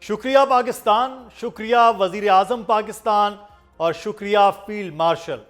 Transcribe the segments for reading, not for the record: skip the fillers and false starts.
شکریہ پاکستان، شکریہ وزیر اعظم پاکستان اور شکریہ فیلڈ مارشل۔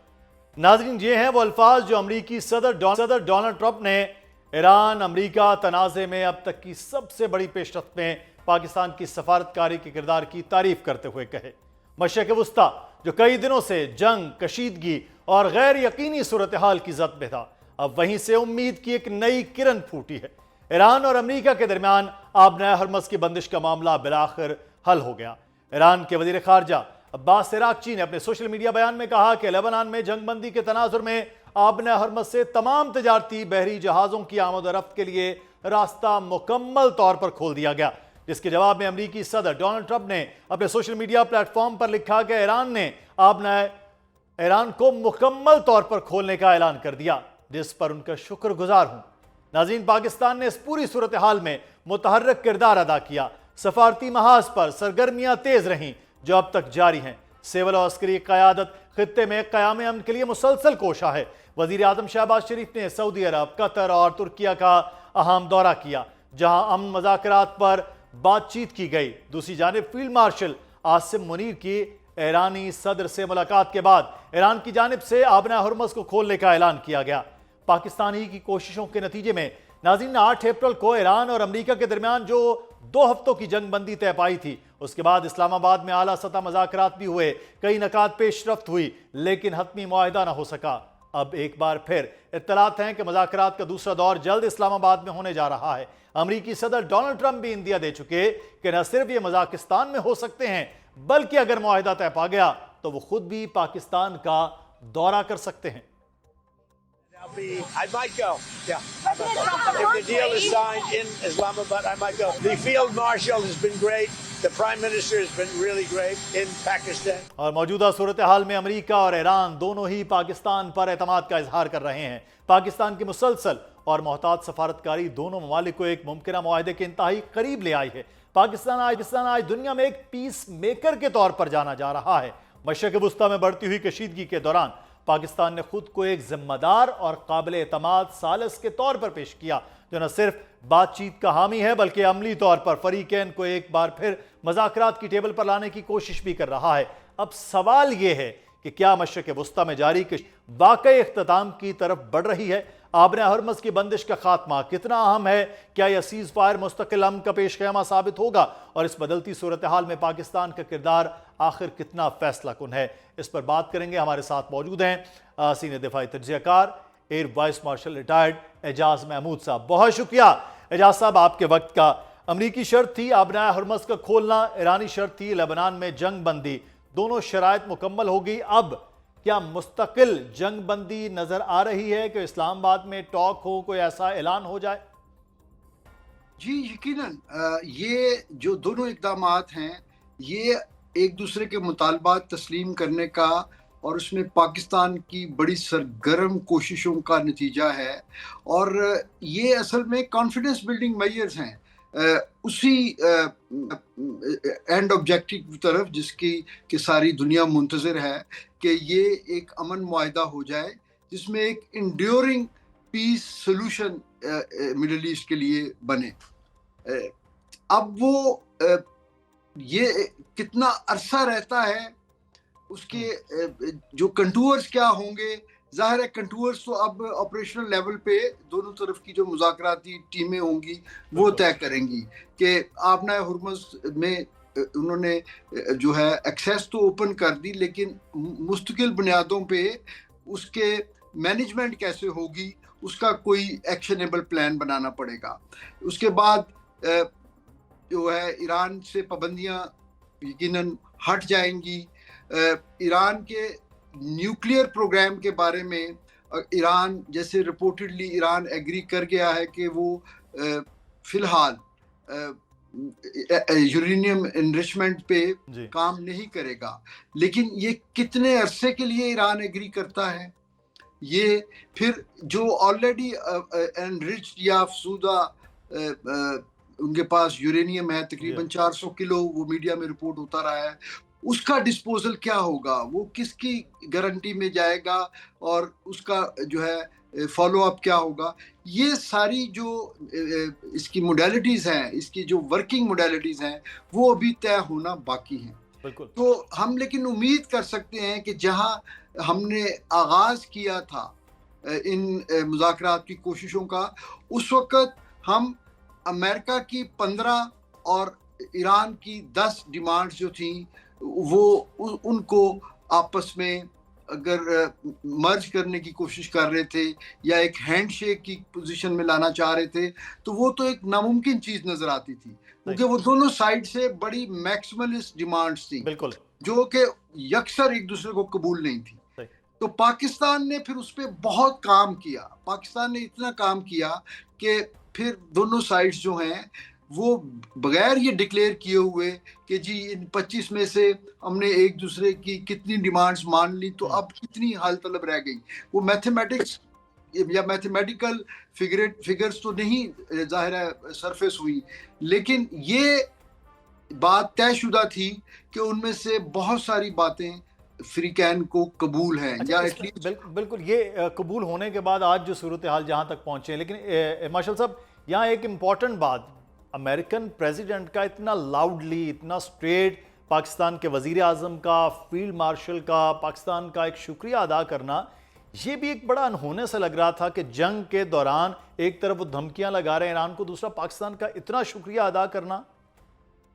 ناظرین، یہ ہیں وہ الفاظ جو امریکی صدر ڈونلڈ ٹرمپ نے ایران امریکہ تنازع میں اب تک کی سب سے بڑی پیش رفت میں پاکستان کی سفارتکاری کے کردار کی تعریف کرتے ہوئے کہے۔ مشرق وسطیٰ جو کئی دنوں سے جنگ، کشیدگی اور غیر یقینی صورتحال کی زد میں تھا، اب وہیں سے امید کی ایک نئی کرن پھوٹی ہے۔ ایران اور امریکہ کے درمیان آبنائے ہرمز کی بندش کا معاملہ بالآخر حل ہو گیا۔ ایران کے وزیر خارجہ عباس عراقچی نے اپنے سوشل میڈیا بیان میں کہا کہ لبنان میں جنگ بندی کے تناظر میں آبنائے ہرمز سے تمام تجارتی بحری جہازوں کی آمد و رفت کے لیے راستہ مکمل طور پر کھول دیا گیا، جس کے جواب میں امریکی صدر ڈونلڈ ٹرمپ نے اپنے سوشل میڈیا پلیٹ فارم پر لکھا کہ ایران نے ایران کو مکمل طور پر کھولنے کا اعلان کر دیا، جس پر ان کا شکر گزار ہوں۔ ناظرین، پاکستان نے اس پوری صورتحال میں متحرک کردار ادا کیا۔ سفارتی محاذ پر سرگرمیاں تیز رہیں جو اب تک جاری ہیں۔ سول اور عسکری قیادت خطے میں قیام امن کے لیے مسلسل کوشاں ہے۔ وزیر اعظم شہباز شریف نے سعودی عرب، قطر اور ترکیہ کا اہم دورہ کیا، جہاں امن مذاکرات پر بات چیت کی گئی۔ دوسری جانب فیلڈ مارشل عاصم منیر کی ایرانی صدر سے ملاقات کے بعد ایران کی جانب سے آبنائے ہرمز کو کھولنے کا اعلان کیا گیا۔ پاکستانی کی کوششوں کے نتیجے میں ناظرین 8 اپریل کو ایران اور امریکہ کے درمیان جو 2 ہفتوں کی جنگ بندی طے پائی تھی، اس کے بعد اسلام آباد میں اعلیٰ سطح مذاکرات بھی ہوئے، کئی نکات پیش رفت ہوئی، لیکن حتمی معاہدہ نہ ہو سکا۔ اب ایک بار پھر اطلاعات ہیں کہ مذاکرات کا دوسرا دور جلد اسلام آباد میں ہونے جا رہا ہے۔ امریکی صدر ڈونلڈ ٹرمپ بھی اندیا دے چکے کہ نہ صرف یہ مزاقستان میں ہو سکتے ہیں، بلکہ اگر معاہدہ طے پا گیا تو وہ خود بھی پاکستان کا دورہ کر سکتے ہیں۔ I might go, yeah. If the deal is signed in Islamabad, I might go. The field marshal has been great. The prime minister has been really great in Pakistan. اور موجودہ صورتحال میں امریکہ اور ایران دونوں ہی پاکستان پر اعتماد کا اظہار کر رہے ہیں۔ پاکستان کی مسلسل اور محتاط سفارتکاری دونوں ممالک کو ایک ممکنہ معاہدے کے انتہائی قریب لے آئی ہے۔ پاکستان آج دنیا میں ایک پیس میکر کے طور پر جانا جا رہا ہے۔ مشرق وسطیٰ میں بڑھتی ہوئی کشیدگی کے دوران پاکستان نے خود کو ایک ذمہ دار اور قابل اعتماد ثالث کے طور پر پیش کیا، جو نہ صرف بات چیت کا حامی ہے بلکہ عملی طور پر فریقین کو ایک بار پھر مذاکرات کی ٹیبل پر لانے کی کوشش بھی کر رہا ہے۔ اب سوال یہ ہے کہ کیا مشرق وسطیٰ میں جاری کشیدگی واقعی اختتام کی طرف بڑھ رہی ہے؟ آبنائے ہرمز کی بندش کا خاتمہ کتنا اہم ہے؟ کیا یہ سیز فائر مستقل امن کا پیش خیمہ ثابت ہوگا؟ اور اس بدلتی صورتحال میں پاکستان کا کردار آخر کتنا فیصلہ کن ہے؟ اس پر بات کریں گے۔ ہمارے ساتھ موجود ہیں سینئر دفاعی تجزیہ کار air vice marshal retired Ijaz Mahmood صاحب۔ بہت شکریہ اعجاز صاحب آپ کے وقت کا۔ امریکی شرط تھی آبنائے ہرمز کا کھولنا، ایرانی شرط تھی لبنان میں جنگ بندی، دونوں شرائط مکمل ہوگی۔ اب کیا مستقل جنگ بندی نظر آ رہی ہے کہ اسلام آباد میں ٹاک ہو، کوئی ایسا اعلان ہو جائے؟ جی یقیناً یہ جو دونوں اقدامات ہیں یہ ایک دوسرے کے مطالبات تسلیم کرنے کا اور اس میں پاکستان کی بڑی سرگرم کوششوں کا نتیجہ ہے، اور یہ اصل میں کانفیڈنس بلڈنگ میجرز ہیں اسی اینڈ آبجیکٹو کی طرف جس کی کہ ساری دنیا منتظر ہے کہ یہ ایک امن معاہدہ ہو جائے جس میں ایک انڈیورنگ پیس سولوشن مڈل ایسٹ کے لیے بنے۔ اب وہ یہ کتنا عرصہ رہتا ہے، اس کے جو کنٹورز کیا ہوں گے، ظاہر ہے کنٹورز تو اب آپریشنل لیول پہ دونوں طرف کی جو مذاکراتی ٹیمیں ہوں گی وہ طے کریں گی کہ آبنائے ہرمز میں انہوں نے جو ہے ایکسیس تو اوپن کر دی، لیکن مستقل بنیادوں پہ اس کے مینجمنٹ کیسے ہوگی، اس کا کوئی ایکشنیبل پلان بنانا پڑے گا۔ اس کے بعد جو ہے ایران سے پابندیاں یقیناً ہٹ جائیں گی۔ ایران کے نیوکلیئر پروگرام کے بارے میں ایران جیسے رپورٹڈلی ایران ایگری کر گیا ہے کہ وہ فی الحال یورینیم انریچمنٹ پہ کام نہیں کرے گا، لیکن یہ کتنے عرصے کے لیے ایران ایگری کرتا ہے؟ یہ پھر جو آلریڈی انریچڈ یا افزودہ ان کے پاس یورینیم ہے تقریباً 400 کلو، وہ میڈیا میں رپورٹ ہوتا رہا ہے، اس کا ڈسپوزل کیا ہوگا، وہ کس کی گارنٹی میں جائے گا اور اس کا جو ہے فالو اپ کیا ہوگا؟ یہ ساری جو اس کی موڈیلٹیز ہیں، اس کی جو ورکنگ موڈیلٹیز ہیں، وہ ابھی طے ہونا باقی ہیں. بالکل. تو ہم لیکن امید کر سکتے ہیں کہ جہاں ہم نے آغاز کیا تھا ان مذاکرات کی کوششوں کا، اس وقت ہم امریکہ کی 15 اور ایران کی 10 ڈیمانڈز جو تھیں وہ ان کو آپس میں اگر مرج کرنے کی کوشش کر رہے تھے یا ایک ہینڈ شیک کی پوزیشن میں لانا چاہ رہے تھے، تو وہ تو ایک ناممکن چیز نظر آتی تھی، کیونکہ وہ دونوں سائڈ سے بڑی میکسیملسٹ ڈیمانڈز تھیں بالکل. جو کہ یکسر ایک دوسرے کو قبول نہیں تھی. تو پاکستان نے پھر اس پہ بہت کام کیا. پاکستان نے اتنا کام کیا کہ پھر دونوں سائڈز جو ہیں وہ بغیر یہ ڈکلیئر کیے ہوئے کہ جی ان 25 میں سے ہم نے ایک دوسرے کی کتنی ڈیمانڈز مان لی تو اب کتنی حل طلب رہ گئی. وہ میتھمیٹکس یا میتھمیٹیکل فگرز تو نہیں ظاہر ہے سرفیس ہوئی، لیکن یہ بات طے شدہ تھی کہ ان میں سے بہت ساری باتیں فریقین کو قبول ہیں یا ایٹ لیسٹ بالکل. یہ قبول ہونے کے بعد آج جو صورتحال جہاں تک پہنچے، لیکن مارشل صاحب یہاں ایک امپورٹنٹ بات، امریکن پریزیڈنٹ کا اتنا لاؤڈلی، اتنا سٹریٹ پاکستان کے وزیر اعظم کا، فیلڈ مارشل کا، پاکستان کا ایک شکریہ ادا کرنا، یہ بھی ایک بڑا انہونے سے لگ رہا تھا کہ جنگ کے دوران ایک طرف وہ دھمکیاں لگا رہے ہیں ایران کو، دوسرا پاکستان کا اتنا شکریہ ادا کرنا.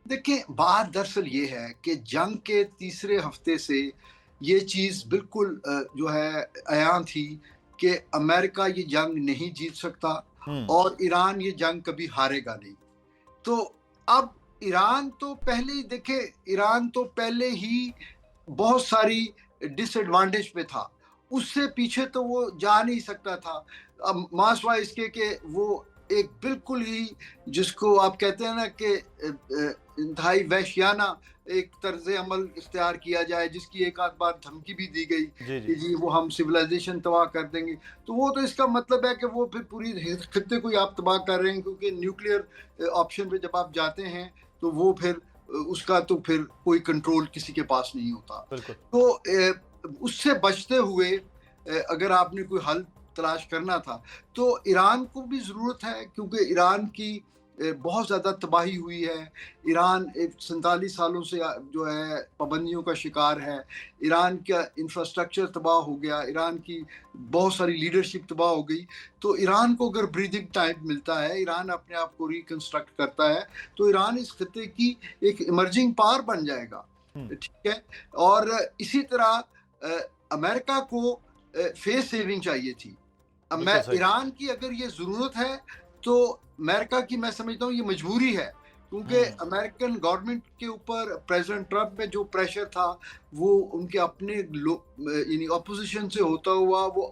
دیکھیں بات دراصل یہ ہے کہ جنگ کے تیسرے ہفتے سے یہ چیز بالکل جو ہے عیاں تھی کہ امریکہ یہ جنگ نہیں جیت سکتا اور ایران یہ جنگ کبھی ہارے گا نہیں. تو اب ایران تو پہلے ہی دیکھیں، ایران تو پہلے ہی بہت ساری ڈس ایڈوانٹیج پہ تھا، اس سے پیچھے تو وہ جا نہیں سکتا تھا. اب ماسوائے اس کے کہ وہ ایک بالکل ہی جس کو آپ کہتے ہیں نا کہ انتہائی وحشیانہ ایک طرز عمل اختیار کیا جائے، جس کی ایک آدھ بار دھمکی بھی دی گئی کہ جی وہ ہم سویلائزیشن تباہ کر دیں گے. تو وہ تو اس کا مطلب ہے کہ وہ پھر پوری خطے کو ہی آپ تباہ کر رہے ہیں، کیونکہ نیوکلیئر آپشن پہ جب آپ جاتے ہیں تو وہ پھر اس کا تو پھر کوئی کنٹرول کسی کے پاس نہیں ہوتا. تو اس سے بچتے ہوئے اگر آپ نے کوئی حل تلاش کرنا تھا تو ایران کو بھی ضرورت ہے، کیونکہ ایران کی بہت زیادہ تباہی ہوئی ہے. ایران 47 سالوں سے جو ہے پابندیوں کا شکار ہے. ایران کا انفراسٹرکچر تباہ ہو گیا، ایران کی بہت ساری لیڈرشپ تباہ ہو گئی. تو ایران کو اگر بریدنگ ٹائم ملتا ہے، ایران اپنے آپ کو ریکنسٹرکٹ کرتا ہے، تو ایران اس خطے کی ایک ایمرجنگ پاور بن جائے گا. ٹھیک ہے. اور اسی طرح امریکہ کو فیس سیونگ چاہیے تھی. ایران کی اگر یہ ضرورت ہے تو امریکہ کی میں سمجھتا ہوں یہ مجبوری ہے، کیونکہ امریکن گورنمنٹ کے اوپر پریزیڈنٹ ٹرمپ میں جو پریشر تھا وہ ان کے اپنے یعنی اپوزیشن سے ہوتا ہوا وہ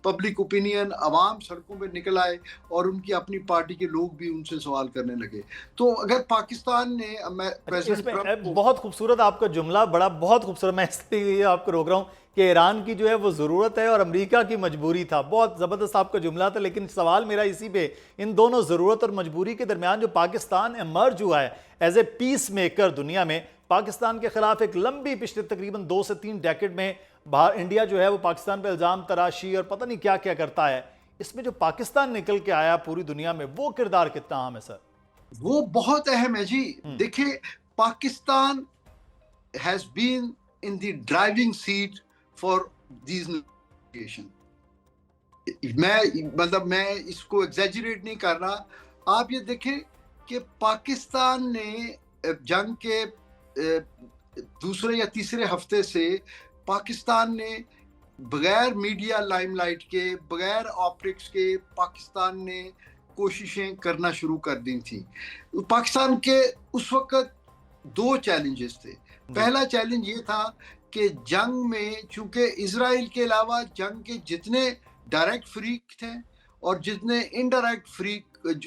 پبلک اوپینین، عوام سڑکوں پہ نکل آئے اور ان کی اپنی پارٹی کے لوگ بھی ان سے سوال کرنے لگے. تو اگر پاکستان نے اس میں بہت خوبصورت آپ کا جملہ، بہت خوبصورت، میں اس لیے آپ کو روک رہا ہوں کہ ایران کی جو ہے وہ ضرورت ہے اور امریکہ کی مجبوری تھا. بہت زبردست آپ کا جملہ تھا، لیکن سوال میرا اسی پہ، ان دونوں ضرورت اور مجبوری کے درمیان جو پاکستان ایمرج ہوا ہے ایز اے پیس میکر دنیا میں، پاکستان کے خلاف ایک لمبی پچھلے تقریباً 2 سے 3 ڈیکیڈ میں انڈیا جو ہے وہ پاکستان پہ الزام تراشی اور پتہ نہیں کیا کیا کرتا ہے. اس میں جو پاکستان نکل کے آیا پوری دنیا میں، وہ کردار کتنا اہم ہے سر؟ وہ بہت اہم ہے جی. دیکھیں Pakistan has been in the driving seat for these negotiations. میں اس کو ایگزیجریٹ نہیں کر رہا. آپ یہ دیکھیں کہ پاکستان نے جنگ کے دوسرے یا تیسرے ہفتے سے پاکستان نے بغیر میڈیا لائم لائٹ کے، بغیر آپٹکس کے، پاکستان نے کوششیں کرنا شروع کر دی تھیں. پاکستان کے اس وقت 2 چیلنجز تھے. پہلا چیلنج یہ تھا کہ جنگ میں چونکہ اسرائیل کے علاوہ جنگ کے جتنے ڈائریکٹ فریق تھے اور جتنے انڈائریکٹ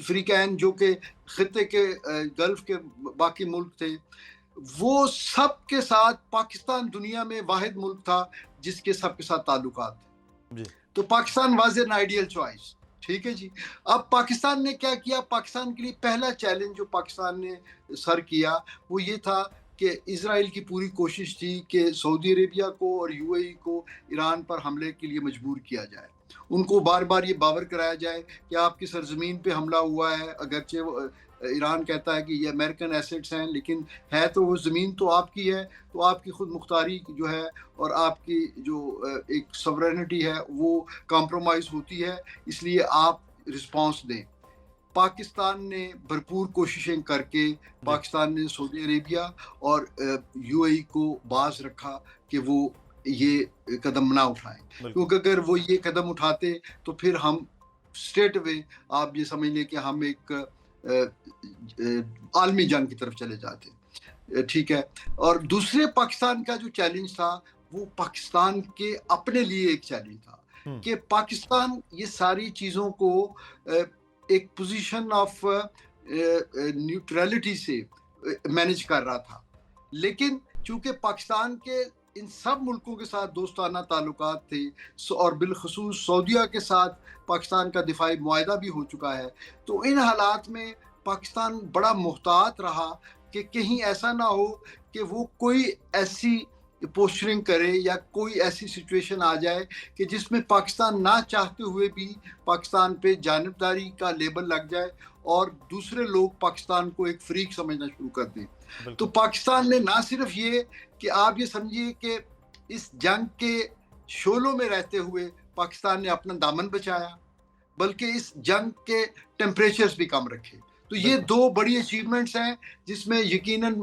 فریقین جو کہ خطے کے گلف کے باقی ملک تھے، وہ سب کے ساتھ پاکستان دنیا میں واحد ملک تھا جس کے سب کے ساتھ تعلقات تھے. تو Pakistan was an ideal choice. ٹھیک ہے جی. اب پاکستان نے کیا کیا؟ پاکستان کے لیے پہلا چیلنج جو پاکستان نے سر کیا وہ یہ تھا کہ اسرائیل کی پوری کوشش تھی کہ سعودی عربیہ کو اور UAE کو ایران پر حملے کے لیے مجبور کیا جائے. ان کو بار بار یہ باور کرایا جائے کہ آپ کی سرزمین پہ حملہ ہوا ہے، اگرچہ ایران کہتا ہے کہ یہ امریکن ایسٹس ہیں، لیکن ہے تو وہ زمین تو آپ کی ہے، تو آپ کی خود مختاری جو ہے اور آپ کی جو ایک سورینٹی ہے وہ کمپرومائز ہوتی ہے، اس لیے آپ رسپانس دیں۔ پاکستان نے بھرپور کوششیں کر کے پاکستان نے سعودی عربیہ اور یو اے ای کو باز رکھا کہ وہ یہ قدم نہ اٹھائیں، کیونکہ اگر وہ یہ قدم اٹھاتے تو پھر ہم اسٹریٹ اوے آپ یہ سمجھ لیں کہ ہم ایک عالمی جنگ کی طرف چلے جاتے، ٹھیک ہے۔ اور دوسرے پاکستان کا جو چیلنج تھا وہ پاکستان کے اپنے لیے ایک چیلنج تھا کہ پاکستان یہ ساری چیزوں کو ایک پوزیشن آف نیوٹرلٹی سے مینج کر رہا تھا، لیکن چونکہ پاکستان کے ان سب ملکوں کے ساتھ دوستانہ تعلقات تھے اور بالخصوص سعودیہ کے ساتھ پاکستان کا دفاعی معاہدہ بھی ہو چکا ہے، تو ان حالات میں پاکستان بڑا محتاط رہا کہ کہیں ایسا نہ ہو کہ وہ کوئی ایسی پوسچرنگ کرے یا کوئی ایسی سچویشن آ جائے کہ جس میں پاکستان نہ چاہتے ہوئے بھی پاکستان پہ جانبداری کا لیبل لگ جائے اور دوسرے لوگ پاکستان کو ایک فریق سمجھنا شروع کر دیں۔ تو پاکستان نے نہ صرف یہ کہ آپ یہ سمجھیے کہ اس جنگ کے شعلوں میں رہتے ہوئے پاکستان نے اپنا دامن بچایا، بلکہ اس جنگ کے ٹیمپریچرز بھی کم رکھے۔ تو یہ دو بڑی اچیومنٹس ہیں جس میں یقیناً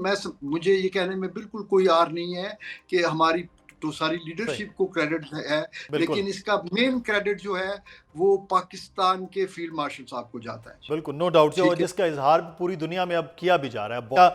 مجھے یہ کہنے میں بالکل کوئی عار نہیں ہے کہ ہماری تو ساری لیڈرشپ کو کریڈٹ ہے، لیکن اس کا مین کریڈٹ جو ہے وہ پاکستان کے فیلڈ مارشل صاحب کو جاتا ہے۔ بالکل، نو ڈاؤٹ، جس کا اظہار پوری دنیا میں اب کیا بھی جا رہا ہے۔